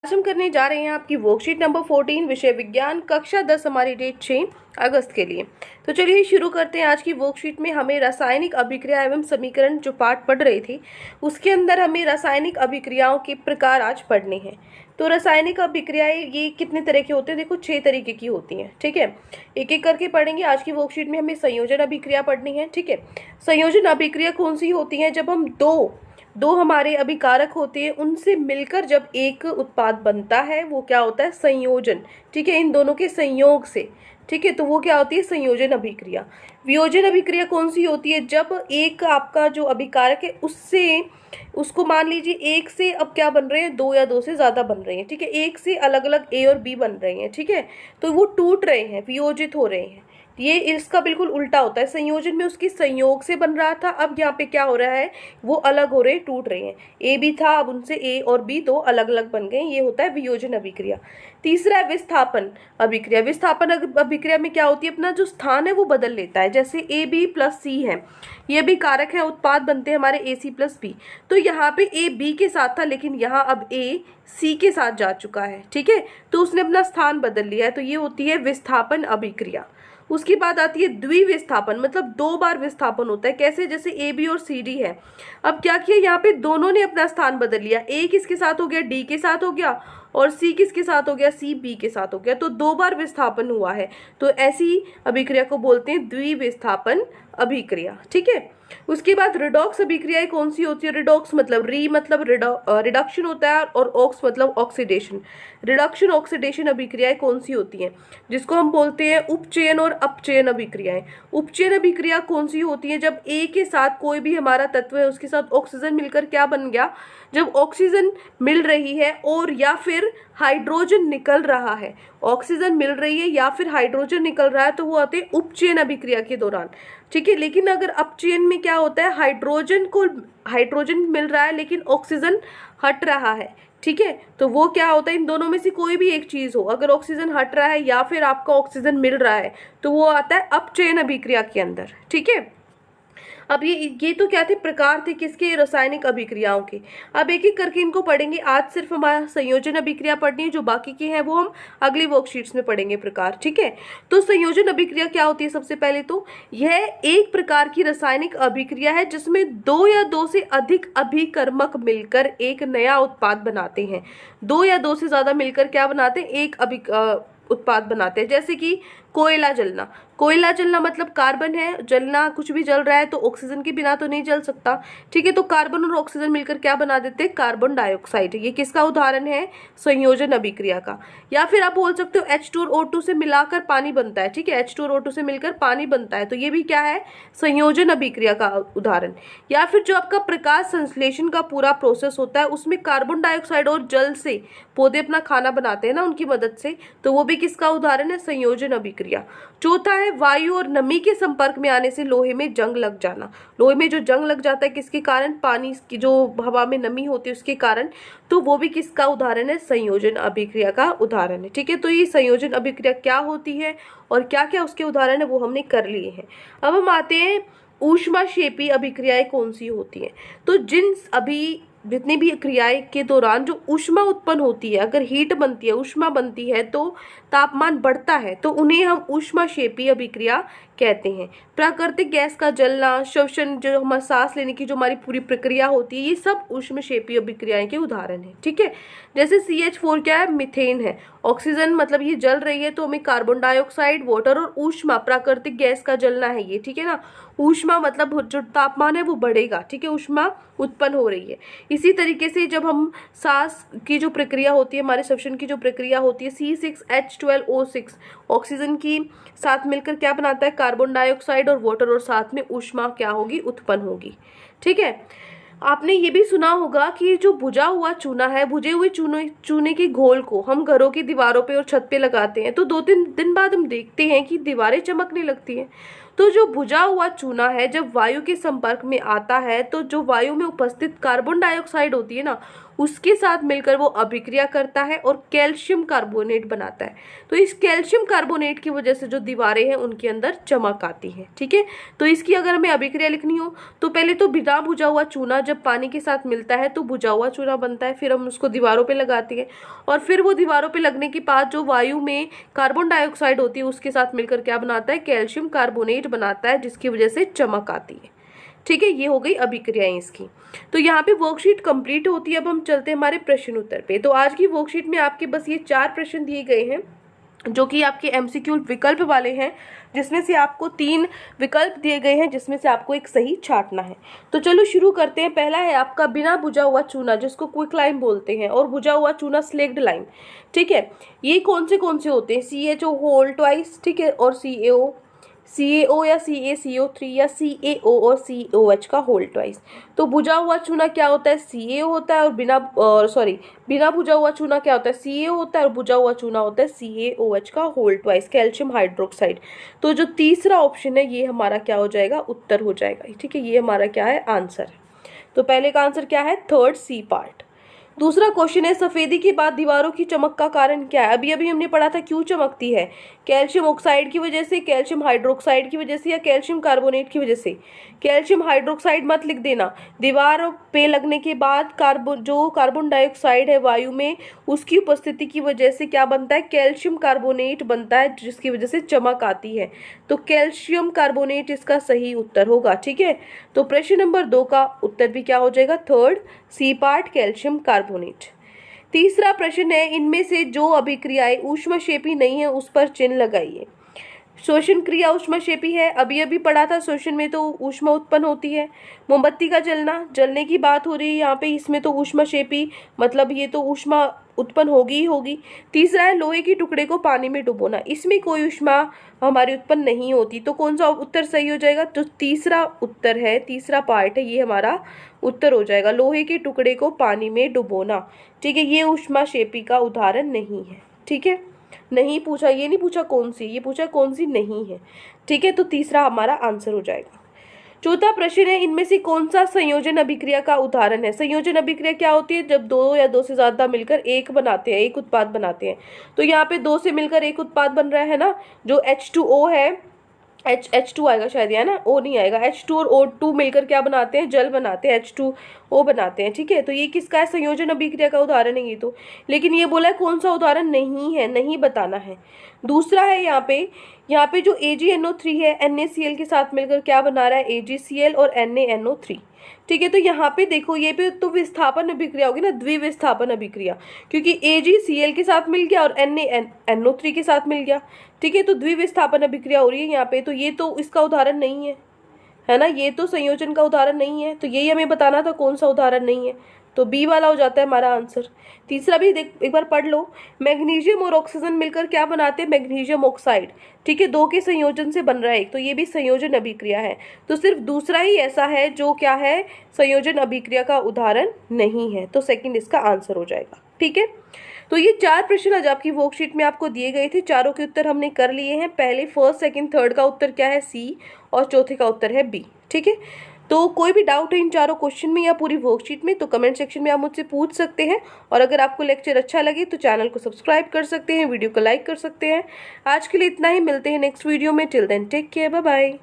आज हम करने जा रहे हैं आपकी वर्कशीट नंबर 14 विषय विज्ञान कक्षा 10 हमारी डेट 6 अगस्त के लिए। तो चलिए शुरू करते हैं। आज की वर्कशीट में हमें रासायनिक अभिक्रिया एवं समीकरण जो पाठ पढ़ रहे थे उसके अंदर हमें रासायनिक अभिक्रियाओं के प्रकार आज पढ़ने हैं। तो रासायनिक अभिक्रियाएं ये कितने तरह के होते हैं? देखो 6 तरीके की होती हैं। ठीक है, एक एक करके पढ़ेंगे। आज की वर्कशीट में हमें संयोजन अभिक्रिया पढ़नी है। ठीक है, संयोजन अभिक्रिया कौन सी होती है? जब हम दो हमारे अभिकारक होते हैं उनसे मिलकर जब एक उत्पाद बनता है वो क्या होता है? संयोजन। ठीक है, इन दोनों के संयोग से। ठीक है, तो वो क्या होती है? संयोजन अभिक्रिया। वियोजन अभिक्रिया कौन सी होती है? जब एक आपका जो अभिकारक है उसको मान लीजिए एक से अब क्या बन रहे हैं? दो या दो से ज्यादा बन रहे हैं। ठीक है, एक से अलग अलग ए और बी बन रहे हैं। ठीक है, तो वो टूट रहे हैं, वियोजित हो रहे हैं। ये इसका बिल्कुल उल्टा होता है। संयोजन में उसकी संयोग से बन रहा था, अब यहाँ पे क्या हो रहा है? वो अलग हो रहे, टूट रहे हैं। ए बी था, अब उनसे ए और बी दो अलग अलग बन गए। ये होता है वियोजन अभिक्रिया। तीसरा है विस्थापन अभिक्रिया। विस्थापन अभिक्रिया में क्या होती है? अपना जो स्थान है वो बदल लेता है। जैसे ए बी प्लस सी है, ये भी कारक है, उत्पाद बनते हैं हमारे ए सी प्लस बी। तो यहाँ पे ए बी के साथ था लेकिन यहाँ अब ए सी के साथ जा चुका है। ठीक है, तो उसने अपना स्थान बदल लिया है। तो ये होती है विस्थापन अभिक्रिया। उसके बाद आती है द्विविस्थापन, मतलब दो बार विस्थापन होता है। कैसे? जैसे ए बी और सी डी है, अब क्या किया? यहाँ पे दोनों ने अपना स्थान बदल लिया। ए किसके साथ हो गया? डी के साथ हो गया, और सी किसके साथ हो गया? सी बी के साथ हो गया। तो दो बार विस्थापन हुआ है, तो ऐसी अभिक्रिया को बोलते हैं द्विविस्थापन अभिक्रिया। ठीक है, उसके बाद रिडॉक्स अभिक्रियाएं कौन सी होती है? रिडॉक्स मतलब री मतलब रिडक्शन होता है, और ऑक्स मतलब ऑक्सीडेशन। रिडक्शन ऑक्सीडेशन अभिक्रियाएं कौन सी होती हैं? जिसको हम बोलते हैं उपचयन और अपचयन अभिक्रियाएं। उपचयन अभिक्रिया कौन सी होती है? जब ए के साथ कोई भी हमारा तत्व है उसके साथ ऑक्सीजन मिलकर क्या बन गया? जब ऑक्सीजन मिल रही है और या फिर हाइड्रोजन निकल रहा है, ऑक्सीजन मिल रही है या फिर हाइड्रोजन निकल रहा है, तो वो आते हैं उपचयन अभिक्रिया के दौरान। ठीक है, लेकिन अगर अपचयन में क्या होता है? हाइड्रोजन मिल रहा है लेकिन ऑक्सीजन हट रहा है। ठीक है, तो वो क्या होता है? इन दोनों में से कोई भी एक चीज हो, अगर ऑक्सीजन हट रहा है या फिर आपका ऑक्सीजन मिल रहा है, तो वो आता है अपचयन अभिक्रिया के अंदर। ठीक है, अब ये तो क्या थे? प्रकार थे किसके? रासायनिक अभिक्रियाओं के। अब एक एक करके इनको पढ़ेंगे। आज सिर्फ हमारा संयोजन अभिक्रिया पढ़नी है, जो बाकी के हैं वो हम अगली वर्कशीट्स में पढ़ेंगे प्रकार। ठीक है, तो संयोजन अभिक्रिया क्या होती है? सबसे पहले तो यह एक प्रकार की रासायनिक अभिक्रिया है जिसमें दो या दो से अधिक अभिकर्मक मिलकर एक नया उत्पाद बनाते हैं। दो या दो से ज्यादा मिलकर क्या बनाते हैं? एक उत्पाद बनाते हैं। जैसे कि कोयला जलना। कोयला जलना मतलब कार्बन है, जलना, कुछ भी जल रहा है तो ऑक्सीजन के बिना तो नहीं जल सकता। ठीक है, तो कार्बन और ऑक्सीजन मिलकर क्या बना देते हैं? Carbon dioxide. ये किसका उदाहरण है? संयोजन अभिक्रिया का। या फिर आप बोल सकते हो H2 और O2 से मिलाकर पानी बनता है। ठीक है, H2 और O2 से मिलकर पानी बनता है, तो ये भी क्या है? संयोजन अभिक्रिया का उदाहरण। या फिर जो आपका प्रकाश संश्लेषण का पूरा प्रोसेस होता है उसमें कार्बन डाइऑक्साइड और जल से पौधे अपना खाना बनाते हैं ना, उनकी मदद से, तो वो भी किसका उदाहरण है? संयोजन अभिक्रिया। चौथा है वायु और नमी के संपर्क में आने से लोहे में जंग लग जाना। लोहे में जो जंग लग जाता है किसके कारण? पानी की जो हवा में नमी होती है उसके कारण, तो वो भी किसका उदाहरण है? संयोजन अभिक्रिया का उदाहरण है। ठीक है, तो ये संयोजन अभिक्रिया क्या होती है और क्या क्या उसके उदाहरण है वो हमने कर लिए हैं। अब हम आते हैं ऊष्माक्षेपी अभिक्रियाएं कौन सी होती हैं। तो जितनी भी क्रियाएं के दौरान जो ऊष्मा उत्पन्न होती है, अगर हीट बनती है, ऊष्मा बनती है, तो तापमान बढ़ता है, तो उन्हें हम ऊष्माक्षेपी अभिक्रिया कहते हैं। प्राकृतिक गैस का जलना, श्वसन, जो हमारा सांस लेने की जो हमारी पूरी प्रक्रिया होती है, ये सब ऊष्माक्षेपी अभिक्रियाएं के उदाहरण है। ठीक है, जैसे CH4 क्या है? मीथेन है। ऑक्सीजन मतलब ये जल रही है तो हमें कार्बन डाइऑक्साइड, वाटर और ऊष्मा, प्राकृतिक गैस का जलना है ये। ठीक है ना, ऊष्मा मतलब जो तापमान है वो बढ़ेगा। ठीक है, ऊष्मा उत्पन्न हो रही है। इसी तरीके से जब हम सांस की जो प्रक्रिया होती है, हमारे श्वसन की जो प्रक्रिया होती है, C6H12O6 ऑक्सीजन की साथ मिलकर क्या बनाता है? कार्बन डाइऑक्साइड और वाटर, और साथ में ऊष्मा क्या होगी? उत्पन्न होगी। ठीक है, आपने ये भी सुना होगा कि जो भुजा हुआ चूना है, भुजे हुए चूने के घोल को हम घरों की दीवारों पे और छत पे लगाते हैं, तो 2-3 दिन बाद हम देखते हैं कि दीवारें चमकने लगती हैं। तो जो भुजा हुआ चूना है जब वायु के संपर्क में आता है, तो जो वायु में उपस्थित कार्बन डाइऑक्साइड होती है ना, उसके साथ मिलकर वो अभिक्रिया करता है और कैल्शियम कार्बोनेट बनाता है। तो इस कैल्शियम कार्बोनेट की वजह से जो दीवारें हैं उनके अंदर चमक आती है। ठीक है, तो इसकी अगर हमें अभिक्रिया लिखनी हो तो पहले तो बिना भुजा हुआ चूना जब पानी के साथ मिलता है तो भुजा हुआ चूना बनता है, फिर हम उसको दीवारों पे लगाते हैं और फिर वो दीवारों पे लगने के बाद जो वायु में कार्बन डाइऑक्साइड होती है उसके साथ मिलकर क्या बनाता है, कैल्शियम कार्बोनेट बनाता है, जिसकी वजह से चमक आती है। ठीक है, ये हो गई अभिक्रियाएं इसकी। तो यहाँ पे वर्कशीट कंप्लीट होती है। अब हम चलते हैं हमारे प्रश्न उत्तर पे। तो आज की वर्कशीट में आपके बस ये 4 प्रश्न दिए गए हैं जो कि आपके एमसीक्यू विकल्प वाले हैं, जिसमें से आपको 3 विकल्प दिए गए हैं जिसमें से आपको एक सही छांटना है। तो चलो शुरू करते हैं। पहला है आपका बिना भुजा हुआ चूना, जिसको क्विक लाइम बोलते हैं, और भुजा हुआ चूना स्लेक्ड लाइम। ठीक है, ये कौन से होते हैं, CHO होल ट्वाइस, ठीक है, और CaO या CaCO3 या CaO और COH का होल ट्वाइस। तो भुजा हुआ चूना क्या होता है, CaO होता है, और बिना भुजा हुआ चूना क्या होता है, CaO होता है, और भुजा हुआ चूना होता है CaOH का होल ट्वाइस, कैल्शियम हाइड्रोक्साइड। तो जो तीसरा ऑप्शन है ये हमारा क्या हो जाएगा, उत्तर हो जाएगा। ठीक है, ये हमारा क्या है, आंसर है। तो पहले का आंसर क्या है, थर्ड सी पार्ट। दूसरा क्वेश्चन है सफेदी के बाद दीवारों की चमक का कारण क्या है। अभी हमने पढ़ा था क्यों चमकती है, कैल्शियम ऑक्साइड की वजह से, कैल्शियम हाइड्रोक्साइड की वजह से, या कैल्शियम कार्बोनेट की वजह से। कैल्शियम हाइड्रोक्साइड मत लिख देना। दीवार पे लगने के बाद कार्बन डाइऑक्साइड है वायु में, उसकी उपस्थिति की वजह से क्या बनता है, कैल्शियम कार्बोनेट बनता है, जिसकी वजह से चमक आती है। तो कैल्शियम कार्बोनेट इसका सही उत्तर होगा। ठीक है, तो प्रश्न नंबर 2 का उत्तर भी क्या हो जाएगा, third C part, calcium carbonate. तीसरा प्रश्न है इनमें से जो अभिक्रियाएं ऊष्मक्षेपी नहीं है उस पर चिन्ह लगाइए। श्वसन क्रिया ऊष्मक्षेपी है, अभी पढ़ा था, श्वसन में तो ऊष्मा उत्पन्न होती है। मोमबत्ती का जलने की बात हो रही है यहाँ पे, इसमें तो ऊष्मक्षेपी मतलब ये तो ऊष्मा उत्पन्न होगी ही होगी। तीसरा है लोहे के टुकड़े को पानी में डुबोना, इसमें कोई ऊष्मा हमारी उत्पन्न नहीं होती। तो कौन सा उत्तर सही हो जाएगा, तो तीसरा उत्तर है, तीसरा पार्ट है, ये हमारा उत्तर हो जाएगा, लोहे के टुकड़े को पानी में डुबोना। ठीक है, ये ऊष्मक्षेपी का उदाहरण नहीं है। ठीक है, नहीं पूछा, ये नहीं पूछा कौन सी, ये पूछा कौन सी नहीं है। ठीक है, तो तीसरा हमारा आंसर हो जाएगा। चौथा प्रश्न है इनमें से कौन सा संयोजन अभिक्रिया का उदाहरण है। संयोजन अभिक्रिया क्या होती है, जब 2 या 2 से ज्यादा मिलकर एक बनाते हैं, एक उत्पाद बनाते हैं। तो यहाँ पे 2 से मिलकर एक उत्पाद बन रहा है ना, जो H2O है, H2 आएगा शायद, है ना, O नहीं आएगा। H2 और O2 मिलकर क्या बनाते हैं, जल बनाते हैं, H2O बनाते हैं। ठीक है, तो ये किसका है, संयोजन अभिक्रिया का उदाहरण है ये तो। लेकिन ये बोला है कौन सा उदाहरण नहीं है, नहीं बताना है। दूसरा है यहाँ पे जो AgNO3 है NaCl के साथ मिलकर क्या बना रहा है, AgCl और NaNO3। ठीक है, तो यहाँ पे देखो, ये पे तो विस्थापन अभिक्रिया होगी ना, द्विविस्थापन अभिक्रिया, क्योंकि AgCl के साथ मिल गया और NaNO3 के साथ मिल गया। ठीक है, तो द्विविस्थापन अभिक्रिया हो रही है यहाँ पे, तो ये तो इसका उदाहरण नहीं है ना, ये तो संयोजन का उदाहरण नहीं है। तो यही हमें बताना था कौन सा उदाहरण नहीं है, तो बी वाला हो जाता है हमारा आंसर। तीसरा भी एक बार पढ़ लो, मैग्नीशियम और ऑक्सीजन मिलकर क्या बनाते हैं, मैग्नीशियम ऑक्साइड। ठीक है, 2 के संयोजन से बन रहा है, तो ये भी संयोजन अभिक्रिया है। तो सिर्फ दूसरा ही ऐसा है जो क्या है, संयोजन अभिक्रिया का उदाहरण नहीं है, तो सेकंड इसका आंसर हो जाएगा। ठीक है, तो ये 4 प्रश्न आज आपकी वर्कशीट में आपको दिए गए थे, चारों के उत्तर हमने कर लिए हैं। पहले फर्स्ट, सेकंड, थर्ड का उत्तर क्या है, सी, और चौथे का उत्तर है बी। ठीक है, तो कोई भी डाउट है इन चारों क्वेश्चन में या पूरी वर्कशीट में तो कमेंट सेक्शन में आप मुझसे पूछ सकते हैं। और अगर आपको लेक्चर अच्छा लगे तो चैनल को सब्सक्राइब कर सकते हैं, वीडियो को लाइक कर सकते हैं। आज के लिए इतना ही, मिलते हैं नेक्स्ट वीडियो में। Till then take care, bye bye.